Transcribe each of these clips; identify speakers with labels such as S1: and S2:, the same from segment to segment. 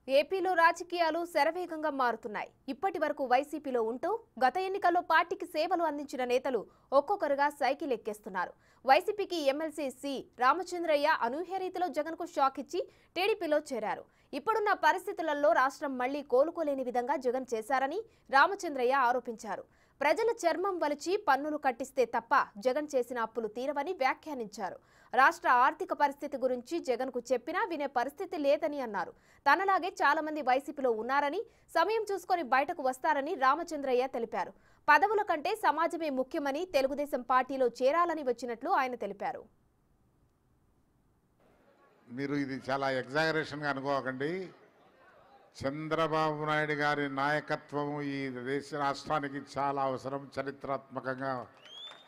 S1: ఏపీలో రాజకీయాలు శరవేగంగా మారుతున్నాయి. ఇప్పటి వరకు వైసీపీలో ఉంటూ గత ఎన్నికల్లో పార్టీకి సేవలు అందించిన నేతలు ఒక్కొక్కరుగా సైకిల్ ఎక్కేస్తున్నారు. వైసీపీకి ఎమ్మెల్సీ సి రామచంద్రయ్య అనూహ్య రీతిలో జగన్కు షాక్ ఇచ్చి టీడీపీలో చేరారు. ఇప్పుడున్న పరిస్థితులలో రాష్ట్రం మళ్లీ కోలుకోలేని విధంగా జగన్ చేశారని రామచంద్రయ్య ఆరోపించారు. ప్రజల చర్మం వలిచి పన్నులు కట్టిస్తే తప్ప జగన్ చేసిన అప్పులు తీరవని వ్యాఖ్యానించారు. రాష్ట్ర ఆర్థిక పరిస్థితి గురించి జగన్కు చెప్పినా వినే పరిస్థితి లేదని అన్నారు. తనలాగే చాలా మంది వైసీపీలో ఉన్నారని, సమయం చూసుకొని బయటకు వస్తారని రామచంద్రయ్య తెలిపారు. పదవుల కంటే సమాజమే ముఖ్యమని తెలుగుదేశం పార్టీలో చేరాలని వచ్చినట్లు ఆయన తెలిపారు.
S2: మీరు ఇది చాలా ఎగ్జాగరేషన్గా అనుకోకండి. చంద్రబాబు నాయుడు గారి నాయకత్వం ఈ దేశ రాష్ట్రానికి చాలా అవసరం, చరిత్రాత్మకంగా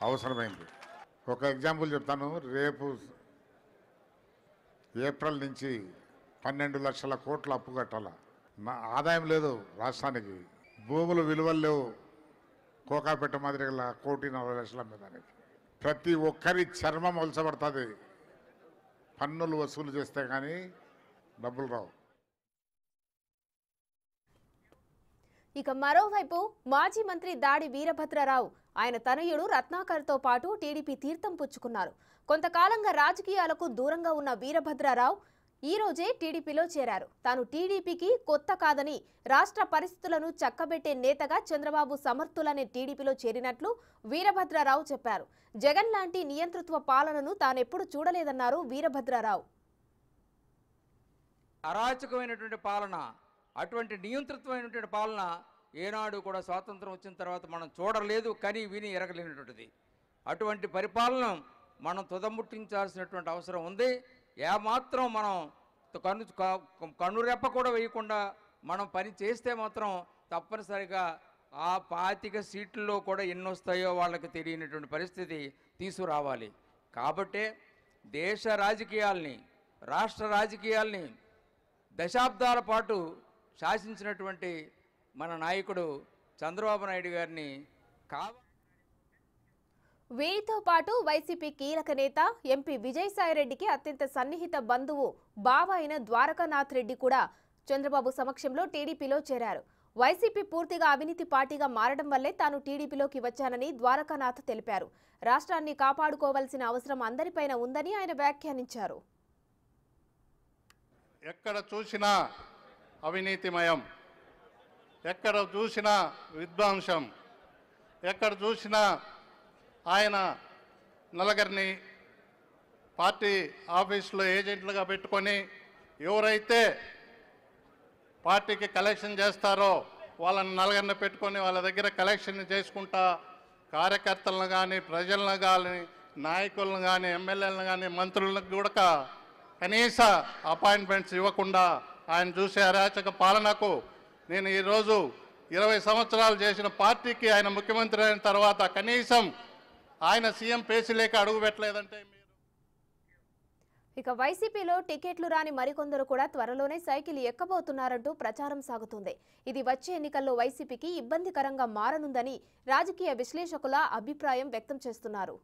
S2: అవసరమైంది. ఒక ఎగ్జాంపుల్ చెప్తాను. రేపు ఏప్రిల్ నుంచి 12 లక్షల కోట్ల అప్పు కట్టాల. ఆదాయం లేదు రాష్ట్రానికి, భూములు విలువలు లేవు. కోకాపేట మాదిరిగా 1,40,00,000 మీద ప్రతి ఒక్కరి చర్మం వలసబడుతుంది. పన్నులు వసూలు చేస్తే కానీ డబ్బులు రావు.
S1: ఇక మరోవైపు మాజీ మంత్రి దాడి వీరభద్రరావు ఆయన తనయుడు రత్నాకర్తో పాటు టీడీపీ తీర్థం పుచ్చుకున్నారు. కొంతకాలంగా రాజకీయాలకు దూరంగా ఉన్న వీరభద్రరావు ఈ రోజే టీడీపీలో చేరారు. తాను టీడీపీకి కొత్త కాదని, రాష్ట్ర పరిస్థితులను చక్కబెట్టే నేతగా చంద్రబాబు సమర్థులనే టీడీపీలో చేరినట్లు వీరభద్రరావు చెప్పారు. జగన్ లాంటి నియంతృత్వ పాలనను తానెప్పుడు చూడలేదన్నారు వీరభద్రరావు.
S3: అరాచకమైనటువంటి పాలన, అటువంటి నియంతృత్వమైనటువంటి పాలన ఏనాడు కూడా స్వాతంత్రం వచ్చిన తర్వాత మనం చూడలేదు, కని విని ఎరగలేనటువంటిది. అటువంటి పరిపాలన మనం తుదముట్టించాల్సినటువంటి అవసరం ఉంది. ఏమాత్రం మనం కన్నురెప్ప కూడా వేయకుండా మనం పని చేస్తే మాత్రం తప్పనిసరిగా ఆ 25 సీట్లలో కూడా ఎన్ని వస్తాయో వాళ్ళకి తెలియనటువంటి పరిస్థితి తీసుకురావాలి. కాబట్టే దేశ రాజకీయాల్ని, రాష్ట్ర రాజకీయాల్ని దశాబ్దాల పాటు శాసించినటువంటి మన నాయకుడు చంద్రబాబు నాయుడు గారిని
S1: వీరితో పాటు వైసీపీ కీలక నేత ఎంపీ విజయసాయిరెడ్డికి అత్యంత సన్నిహిత బంధువు బావ అయిన ద్వారకానాథ్ రెడ్డి కూడా చంద్రబాబు సమక్షంలో టీడీపీలో చేరారు. వైసీపీ పూర్తిగా అవినీతి పార్టీగా మారడం వల్లే తాను టీడీపీలోకి వచ్చానని ద్వారకానాథ్ తెలిపారు. రాష్ట్రాన్ని కాపాడుకోవాల్సిన అవసరం అందరిపైన ఉందని ఆయన వ్యాఖ్యానించారు.
S4: ఎక్కడ చూసినా అవినీతిమయం, ఎక్కడ చూసినా విధ్వంసం, ఎక్కడ చూసినా ఆయన నలుగురిని పార్టీ ఆఫీసులో ఏజెంట్లుగా పెట్టుకొని ఎవరైతే పార్టీకి కలెక్షన్ చేస్తారో వాళ్ళని నలుగురిని పెట్టుకొని వాళ్ళ దగ్గర కలెక్షన్ చేసుకుంటా కార్యకర్తలను కానీ, ప్రజలను కానీ, నాయకులను కానీ, ఎమ్మెల్యేలను కానీ, మంత్రులకు కూడా కనీస అపాయింట్మెంట్స్ ఇవ్వకుండా ఆయన చూసే అరాచక పాలనకు నేను ఈరోజు 20 సంవత్సరాలు చేసిన పార్టీకి ఆయన ముఖ్యమంత్రి అయిన తర్వాత కనీసం ఆయన సీఎం పేసి లేక అడుగు పెట్టలేదంటే
S1: ఇక వైసీపీలో టికెట్లు రాని మరికొందరు కూడా త్వరలోనే సైకిల్ ఎక్కబోతున్నారంటూ ప్రచారం సాగుతుంది. ఇది వచ్చే ఎన్నికల్లో వైసీపీకి ఇబ్బందికరంగా మారనుందని రాజకీయ విశ్లేషకుల అభిప్రాయం వ్యక్తం చేస్తున్నారు.